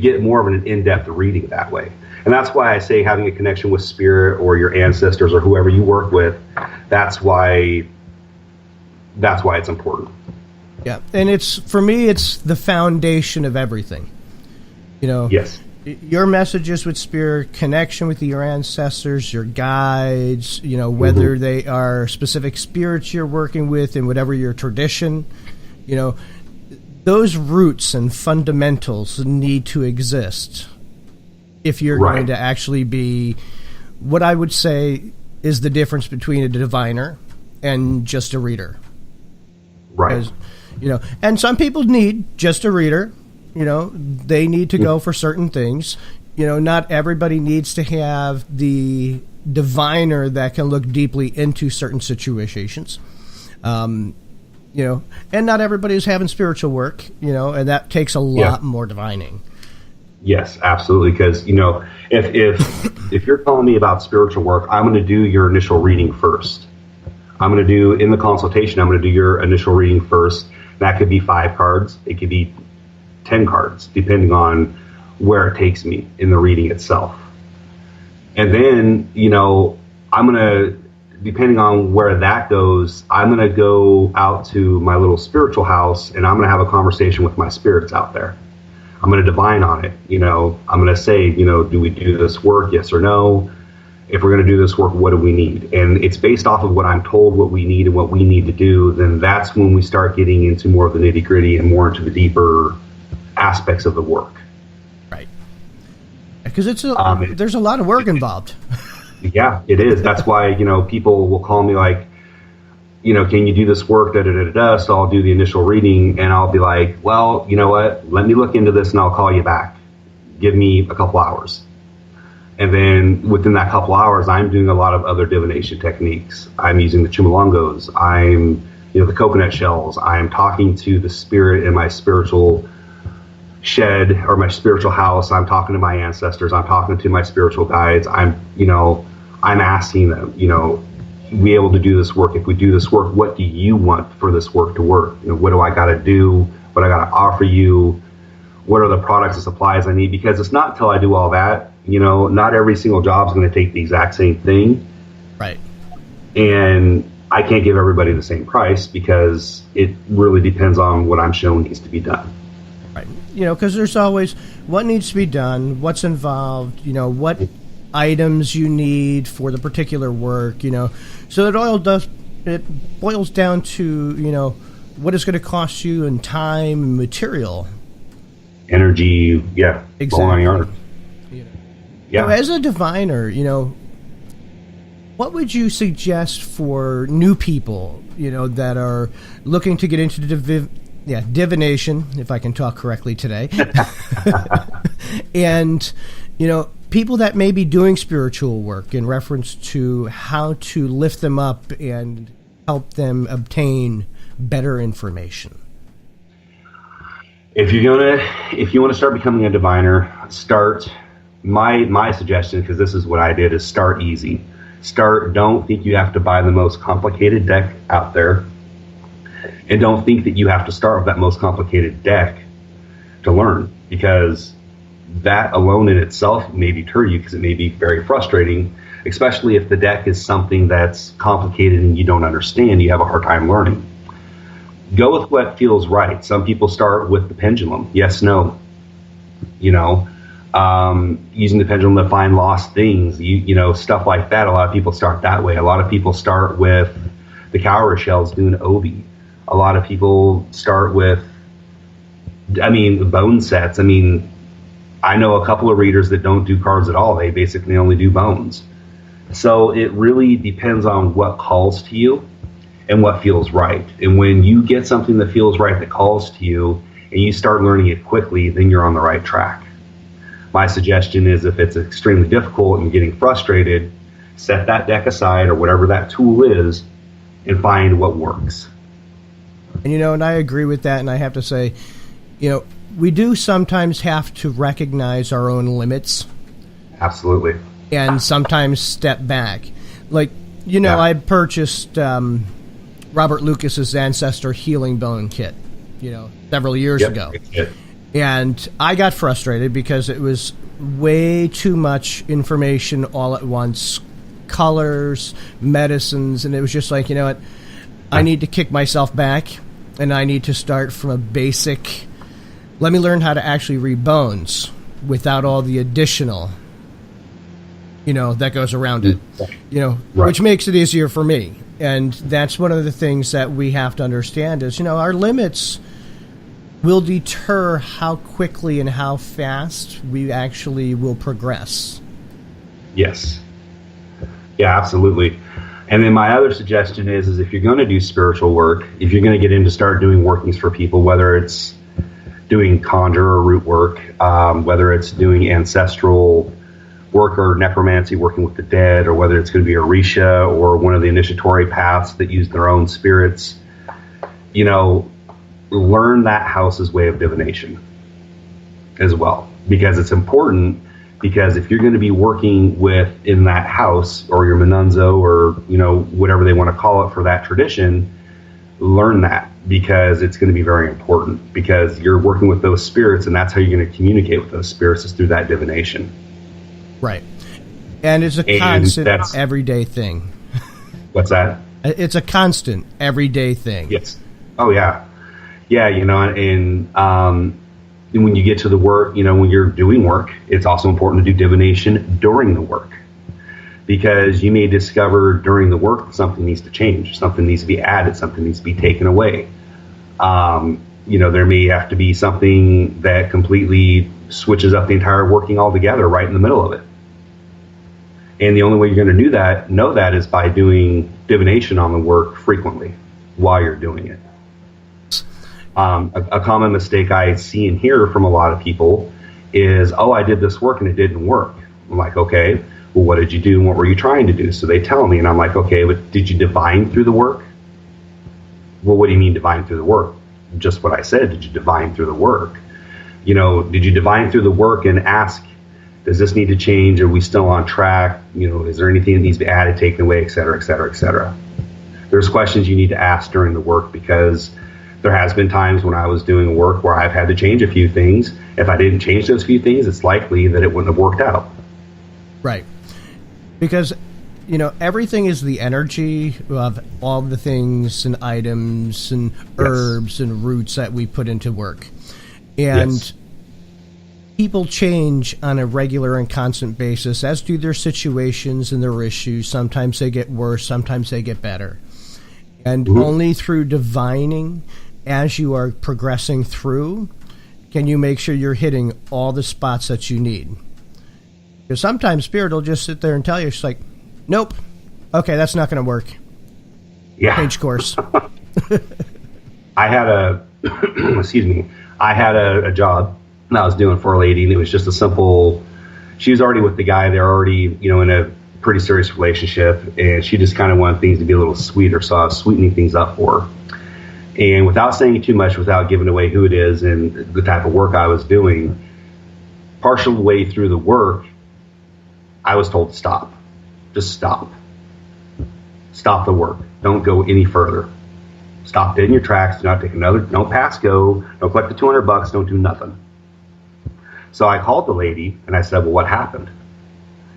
get more of an in-depth reading that way. And that's why I say having a connection with spirit or your ancestors or whoever you work with, that's why it's important. Yeah, and for me, it's the foundation of everything. Yes. Your messages with spirit, connection with your ancestors, your guides, whether they are specific spirits you're working with and whatever your tradition, those roots and fundamentals need to exist if you're going to actually be what I would say is the difference between a diviner and just a reader. Right. And some people need just a reader. They need to go for certain things. Not everybody needs to have the diviner that can look deeply into certain situations. And not everybody is having spiritual work, and that takes a lot more divining. Yes, absolutely. Because, if you're calling me about spiritual work, I'm going to do your initial reading first. I'm going to do, in the consultation, I'm going to do your initial reading first. That could be 5 cards. It could be 10 cards, depending on where it takes me in the reading itself. And then, I'm going to, depending on where that goes, I'm going to go out to my little spiritual house and I'm going to have a conversation with my spirits out there. I'm going to divine on it. I'm going to say, do we do this work? Yes or no? If we're going to do this work, what do we need? And it's based off of what I'm told, what we need and what we need to do. Then that's when we start getting into more of the nitty gritty and more into the deeper aspects of the work. Right. Because there's a lot of work involved. Yeah, it is. That's why, people will call me like, can you do this work? So I'll do the initial reading and I'll be like, well, you know what? Let me look into this and I'll call you back. Give me a couple hours. And then within that couple hours, I'm doing a lot of other divination techniques. I'm using the chumulongos. I'm, the coconut shells. I'm talking to the spirit in my spiritual shed or my spiritual house. I'm talking to my ancestors. I'm talking to my spiritual guides. I'm asking them, be able to do this work. If we do this work, what do you want for this work to work? What do I got to do? What I got to offer you? What are the products and supplies I need? Because it's not until I do all that, not every single job is going to take the exact same thing. Right. And I can't give everybody the same price because it really depends on what I'm shown needs to be done. Right. Because there's always what needs to be done, what's involved, what items you need for the particular work, So it boils down to, what it's going to cost you in time and material. Energy, yeah. Exactly. Yeah. As a diviner, what would you suggest for new people, that are looking to get into divination, if I can talk correctly today, and, people that may be doing spiritual work in reference to how to lift them up and help them obtain better information? If you want to start becoming a diviner, my suggestion, because this is what I did, is start easy. Don't think you have to buy the most complicated deck out there. And don't think that you have to start with that most complicated deck to learn, because that alone in itself may deter you, because it may be very frustrating, especially if the deck is something that's complicated and you don't understand, you have a hard time learning. Go with what feels right. Some people start with the pendulum. Yes, no. Using the pendulum to find lost things, stuff like that. A lot of people start that way. A lot of people start with the cowrie shells doing obi. A lot of people start with, bone sets. I know a couple of readers that don't do cards at all. They basically only do bones. So it really depends on what calls to you and what feels right. And when you get something that feels right, that calls to you, and you start learning it quickly, then you're on the right track. My suggestion is, if it's extremely difficult and getting frustrated, set that deck aside or whatever that tool is and find what works. And, and I agree with that. And I have to say, we do sometimes have to recognize our own limits. Absolutely. And sometimes step back. Like, I purchased Robert Lucas's Ancestor Healing Bone Kit, several years ago. And I got frustrated because it was way too much information all at once, colors, medicines, and it was just like, you know what, I need to kick myself back, and I need to start from a basic, let me learn how to actually read bones without all the additional, that goes around it, Right. which makes it easier for me. And that's one of the things that we have to understand is, our limits will deter how quickly and how fast we actually will progress. Yes. Yeah, absolutely. And then my other suggestion is if you're going to do spiritual work, if you're going to get in to start doing workings for people, whether it's doing conjure or root work, whether it's doing ancestral work or necromancy, working with the dead, or whether it's going to be Orisha or one of the initiatory paths that use their own spirits, learn that house's way of divination as well, because it's important. Because if you're going to be working in that house or your Manunzo or whatever they want to call it for that tradition, learn that, because it's going to be very important, because you're working with those spirits, and that's how you're going to communicate with those spirits, is through that divination. Right. And it's a constant everyday thing. What's that? It's a constant everyday thing. Yes. Oh yeah. Yeah, and when you get to the work, when you're doing work, it's also important to do divination during the work, because you may discover during the work that something needs to change, something needs to be added, something needs to be taken away. There may have to be something that completely switches up the entire working altogether right in the middle of it. And the only way you're going to know that is by doing divination on the work frequently while you're doing it. A common mistake I see and hear from a lot of people is, I did this work and it didn't work. I'm like, okay, well, what did you do and what were you trying to do? So they tell me, and I'm like, okay, but did you divine through the work? Well, what do you mean divine through the work? Just what I said. Did you divine through the work? Did you divine through the work and ask, does this need to change? Are we still on track? Is there anything that needs to be added, taken away, et cetera, et cetera, et cetera? There's questions you need to ask during the work, because there has been times when I was doing work where I've had to change a few things. If I didn't change those few things, it's likely that it wouldn't have worked out. Right. Because, everything is the energy of all the things and items and herbs and roots that we put into work. And people change on a regular and constant basis, as do their situations and their issues. Sometimes they get worse, sometimes they get better. And only through divining, as you are progressing through, can you make sure you're hitting all the spots that you need. Because sometimes Spirit will just sit there and tell you, she's like, nope, okay, that's not going to work. Yeah. Change course. I had a job that I was doing for a lady, and it was just a simple, she was already with the guy, they're already, in a pretty serious relationship, and she just kind of wanted things to be a little sweeter, so I was sweetening things up for her. And without saying too much, without giving away who it is and the type of work I was doing, partial way through the work, I was told to stop. Just stop. Stop the work. Don't go any further. Stop dead in your tracks. Do not take don't pass go. Don't collect the $200. Don't do nothing. So I called the lady and I said, well, what happened?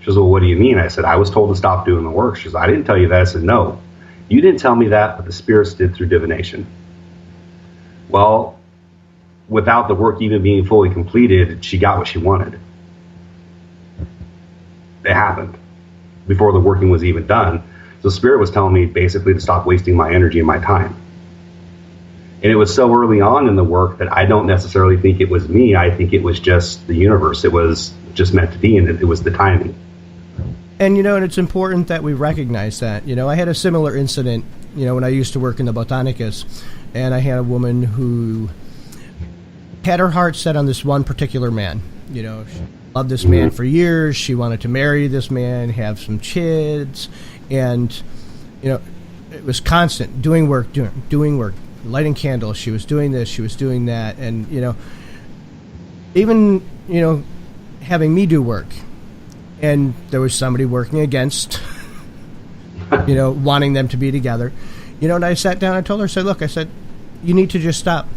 She goes, well, what do you mean? I said, I was told to stop doing the work. She goes, I didn't tell you that. I said, no. You didn't tell me that, but the spirits did through divination. Well, without the work even being fully completed, she got what she wanted. It happened before the working was even done. So Spirit was telling me basically to stop wasting my energy and my time. And it was so early on in the work that I don't necessarily think it was me. I think it was just the universe. It was just meant to be, and it was the timing. And, and it's important that we recognize that. I had a similar incident, when I used to work in the Botanicas, and I had a woman who had her heart set on this one particular man. She loved this man for years. She wanted to marry this man, have some kids, and, it was constant, doing work, lighting candles. She was doing this, she was doing that, and, even, having me do work. And there was somebody working against, wanting them to be together. And I sat down and told her, I said, look, I said, you need to just stop.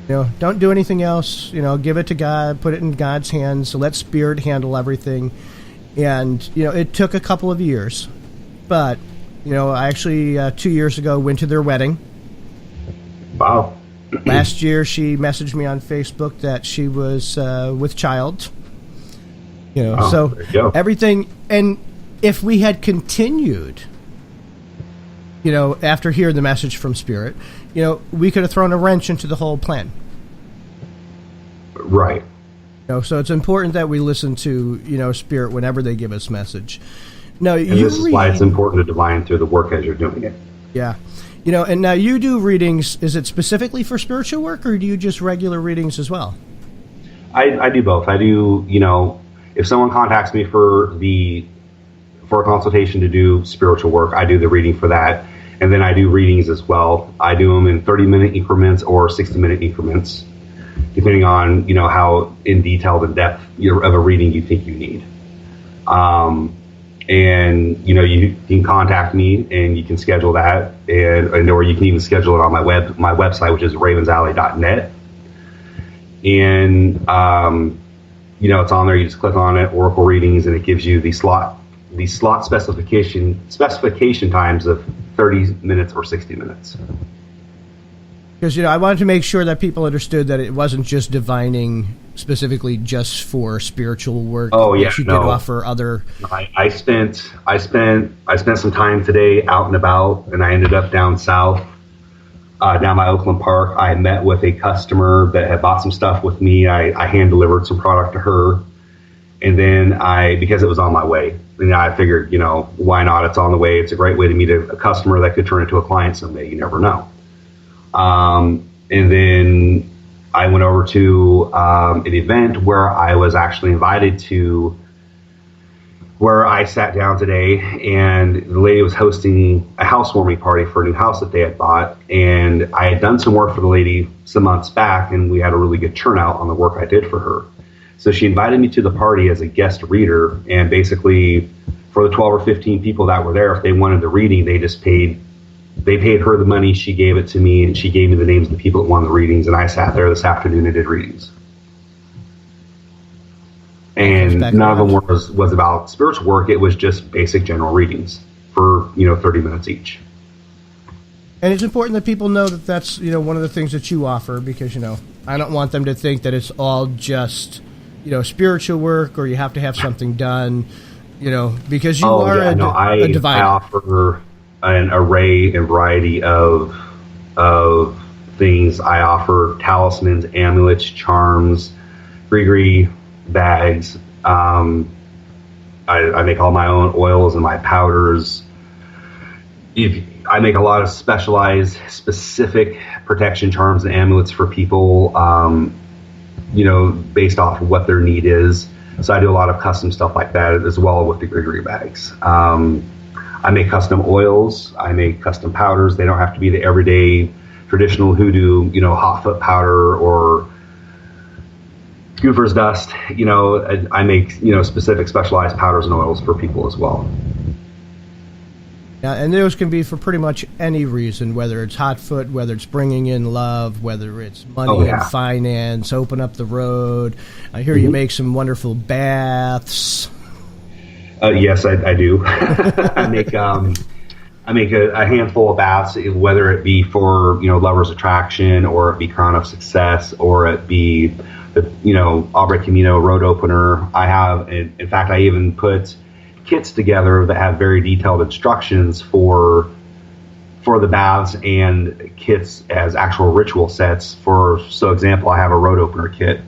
Don't do anything else. Give it to God, put it in God's hands, let Spirit handle everything. And, it took a couple of years. But, I actually, 2 years ago, went to their wedding. Wow. Last year, she messaged me on Facebook that she was with child. So there you go. everything. And if we had continued, after hearing the message from Spirit, we could have thrown a wrench into the whole plan. Right. So it's important that we listen to, Spirit whenever they give us message. No, and this is why it's important to divine through the work as you're doing it. Yeah. And now you do readings. Is it specifically for spiritual work, or do you just regular readings as well? I do both. I do, if someone contacts me for a consultation to do spiritual work, I do the reading for that. And then I do readings as well. I do them in 30-minute increments or 60-minute increments, depending on, how in detail and depth of a reading you think you need. And, you can contact me and you can schedule that, or you can even schedule it on my website, which is ravensalley.net. And, it's on there. You just click on it, Oracle readings, and it gives you the slot specification times of 30 minutes or 60 minutes. Because, I wanted to make sure that people understood that it wasn't just divining specifically just for spiritual work. Oh, yeah. You did offer other. I spent some time today out and about, and I ended up down south, down by Oakland Park. I met with a customer that had bought some stuff with me. I hand delivered some product to her. And then because it was on my way, and I figured, why not? It's on the way. It's a great way to meet a customer that could turn into a client someday. You never know. And then I went over to an event where I was actually invited to, where I sat down today, and the lady was hosting a housewarming party for a new house that they had bought. And I had done some work for the lady some months back, and we had a really good turnout on the work I did for her. So she invited me to the party as a guest reader, and basically for the 12 or 15 people that were there, if they wanted the reading, they paid her the money, she gave it to me, and she gave me the names of the people that wanted the readings, and I sat there this afternoon and did readings. And none of them was about spiritual work. It was just basic general readings for 30 minutes each. And it's important that people know that that's one of the things that you offer, because I don't want them to think that it's all just spiritual work, or you have to have something done, because you are a diviner. I offer an array and variety of things. I offer talismans, amulets, charms, gree bags. I make all my own oils and my powders. I make a lot of specialized, specific protection charms and amulets for people, based off of what their need is. So I do a lot of custom stuff like that as well with the gree bags. I make custom oils. I make custom powders. They don't have to be the everyday traditional hoodoo, hot foot powder or goofer's dust. I make, specific specialized powders and oils for people as well. Yeah, and those can be for pretty much any reason, whether it's hot foot, whether it's bringing in love, whether it's money and finance, open up the road. I hear you make some wonderful baths. Yes, I do. I make a handful of baths, whether it be for Lover's Attraction, or it be Crown of Success, or it be the Aubrey Camino road opener. I have, in fact, I even put kits together that have very detailed instructions for the baths, and kits as actual ritual sets. Example, I have a road opener kit.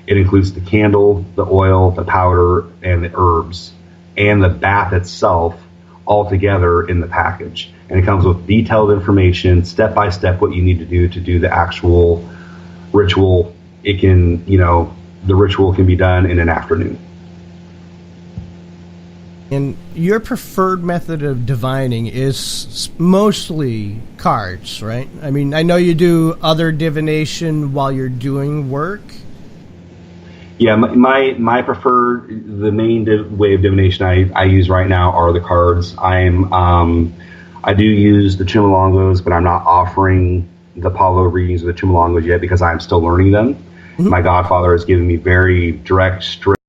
It includes the candle, the oil, the powder, and the herbs, and the bath itself all together in the package. And it comes with detailed information, step by step, what you need to do the actual ritual. It can, the ritual can be done in an afternoon. And your preferred method of divining is mostly cards, right? I mean, I know you do other divination while you're doing work. Yeah, my preferred, the main way of divination I use right now are the cards. I do use the Chimolongos, but I'm not offering the Palo readings or the Chumalongos yet because I'm still learning them. My godfather has given me very direct, strict